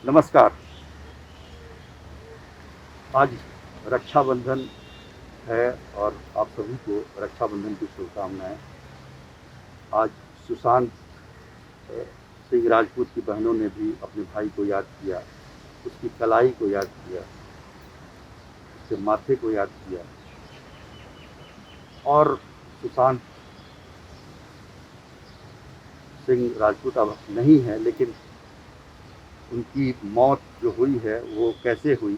नमस्कार। आज रक्षाबंधन है और आप सभी को रक्षाबंधन की शुभकामनाएं। आज सुशांत सिंह राजपूत की बहनों ने भी अपने भाई को याद किया, उसकी कलाई को याद किया, उसके माथे को याद किया। और सुशांत सिंह राजपूत अब नहीं है, लेकिन उनकी मौत जो हुई है वो कैसे हुई,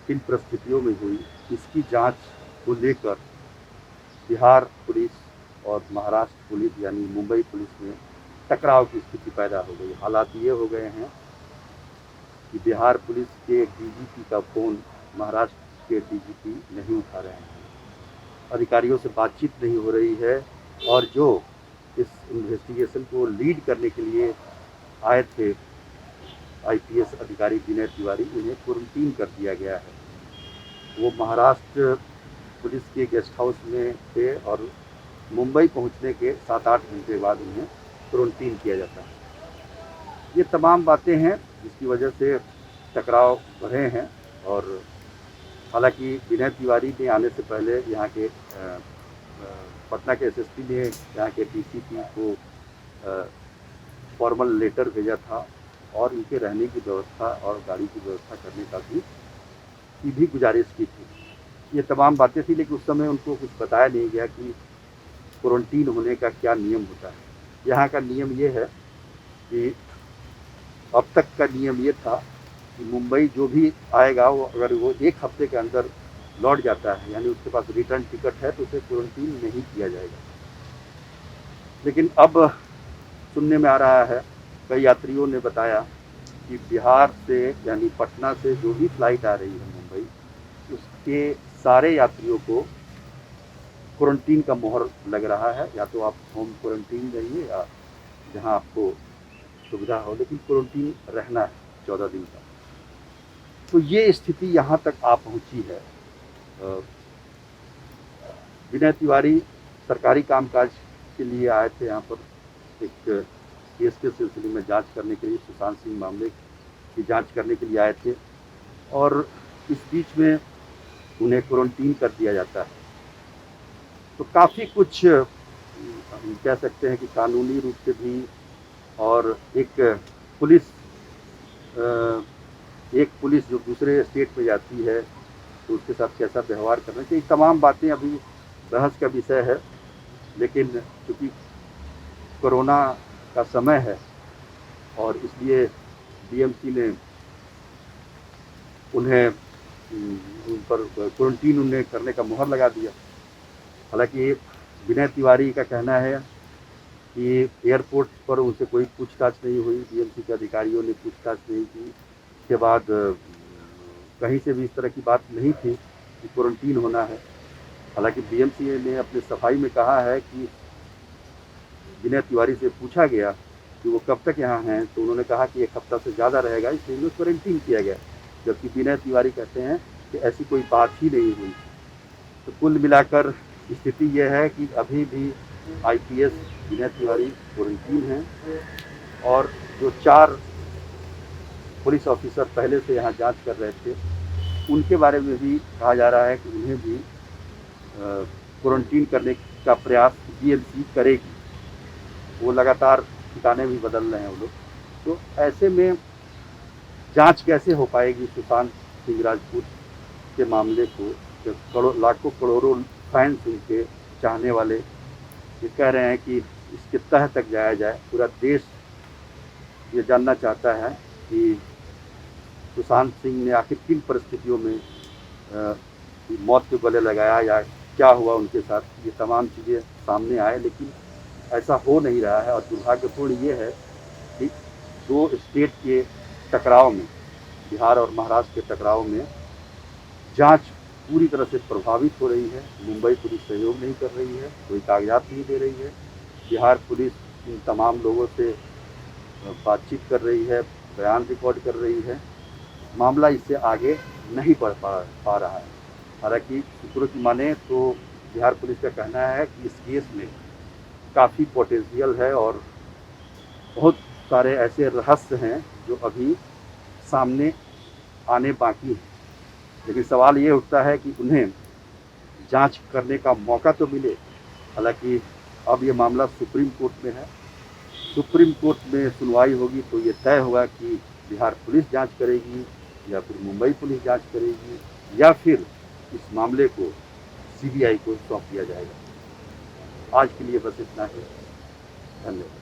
किन परिस्थितियों में हुई, इसकी जांच को लेकर बिहार पुलिस और महाराष्ट्र पुलिस यानी मुंबई पुलिस में टकराव की स्थिति पैदा हो गई। हालात ये हो गए हैं कि बिहार पुलिस के डीजीपी का फ़ोन महाराष्ट्र के डीजीपी नहीं उठा रहे हैं, अधिकारियों से बातचीत नहीं हो रही है, और जो इस इन्वेस्टिगेशन को लीड करने के लिए आए थे आईपीएस अधिकारी विनय तिवारी, उन्हें क्वारंटीन कर दिया गया है। वो महाराष्ट्र पुलिस के गेस्ट हाउस में थे और मुंबई पहुंचने के 7-8 घंटे बाद उन्हें क्वारंटीन किया जाता है। ये तमाम बातें हैं जिसकी वजह से टकराव बढ़े हैं। और हालांकि विनय तिवारी ने आने से पहले यहाँ के पटना के एसएसपी ने यहाँ के डीसीपी को फॉर्मल लेटर भेजा था और इनके रहने की व्यवस्था और गाड़ी की व्यवस्था करने का भी गुजारिश की थी। ये तमाम बातें थी, लेकिन उस समय उनको कुछ बताया नहीं गया कि क्वारंटीन होने का क्या नियम होता है। यहाँ का नियम ये है कि अब तक का नियम ये था कि मुंबई जो भी आएगा वो अगर वो 1 हफ्ते के अंदर लौट जाता है, यानी उसके पास रिटर्न टिकट है, तो उसे क्वारंटीन नहीं किया जाएगा। लेकिन अब सुनने में आ रहा है, कई यात्रियों ने बताया कि बिहार से यानी पटना से जो भी फ्लाइट आ रही है मुंबई, उसके सारे यात्रियों को क्वारंटीन का मोहर लग रहा है। या तो आप होम क्वारंटीन रहिए या जहां आपको सुविधा हो, लेकिन क्वारंटीन रहना है 14 दिन का। तो ये स्थिति यहाँ तक आ पहुँची है। विनय तिवारी सरकारी कामकाज के लिए आए थे यहाँ पर, एक केस के सिलसिले में जांच करने के लिए, सुशांत सिंह मामले की जांच करने के लिए आए थे, और इस बीच में उन्हें क्वारंटीन कर दिया जाता है। तो काफ़ी कुछ हम कह सकते हैं कि कानूनी रूप से भी, और एक पुलिस जो दूसरे स्टेट में जाती है तो उसके साथ कैसा व्यवहार करना चाहिए, तमाम बातें अभी बहस का विषय है। लेकिन चूँकि कोरोना का समय है और इसलिए डीएमसी ने उन्हें उन पर क्वारंटीन उन्हें करने का मुहर लगा दिया। हालांकि विनय तिवारी का कहना है कि एयरपोर्ट पर उनसे कोई पूछताछ नहीं हुई, डीएमसी के अधिकारियों ने पूछताछ नहीं की। उसके बाद कहीं से भी इस तरह की बात नहीं थी कि क्वारंटीन होना है। हालांकि डीएमसी ने अपने सफाई में कहा है कि विनय तिवारी से पूछा गया कि वो कब तक यहाँ हैं, तो उन्होंने कहा कि 1 हफ्ता से ज़्यादा रहेगा, इसलिए उन्हें क्वारंटीन किया गया। जबकि विनय तिवारी कहते हैं कि ऐसी कोई बात ही नहीं हुई। तो कुल मिलाकर स्थिति यह है कि अभी भी आईपीएस विनय तिवारी क्वारंटीन हैं, और जो 4 पुलिस ऑफिसर पहले से यहाँ जांच कर रहे थे, उनके बारे में भी कहा जा रहा है कि उन्हें भी क्वारंटीन करने का प्रयास डीएमसी करेगी। वो लगातार ठिकाने भी बदल रहे हैं वो लोग। तो ऐसे में जांच कैसे हो पाएगी सुशांत सिंह राजपूत के मामले को, जब लाखों करोड़ों फैंस उनके चाहने वाले ये कह रहे हैं कि इसके तह तक जाया जाए। पूरा देश ये जानना चाहता है कि सुशांत सिंह ने आखिर किन परिस्थितियों में मौत के गले लगाया या क्या हुआ उनके साथ। ये तमाम चीज़ें सामने आए, लेकिन ऐसा हो नहीं रहा है। और दुर्भाग्यपूर्ण ये है कि 2 स्टेट के टकराव में, बिहार और महाराष्ट्र के टकराव में, जांच पूरी तरह से प्रभावित हो रही है। मुंबई पुलिस सहयोग नहीं कर रही है, कोई कागजात नहीं दे रही है। बिहार पुलिस इन तमाम लोगों से बातचीत कर रही है, बयान रिकॉर्ड कर रही है। मामला इससे आगे नहीं बढ़ पा रहा है। हालांकि सूत्रों की माने तो बिहार पुलिस का कहना है कि इस केस में काफ़ी पोटेंशियल है और बहुत सारे ऐसे रहस्य हैं जो अभी सामने आने बाकी हैं। लेकिन सवाल ये उठता है कि उन्हें जांच करने का मौका तो मिले। हालांकि अब ये मामला सुप्रीम कोर्ट में है। सुप्रीम कोर्ट में सुनवाई होगी तो ये तय होगा कि बिहार पुलिस जांच करेगी या फिर मुंबई पुलिस जांच करेगी या फिर इस मामले को सीबीआई को सौंप दिया जाएगा। आज के लिए बस इतना ही। धन्यवाद।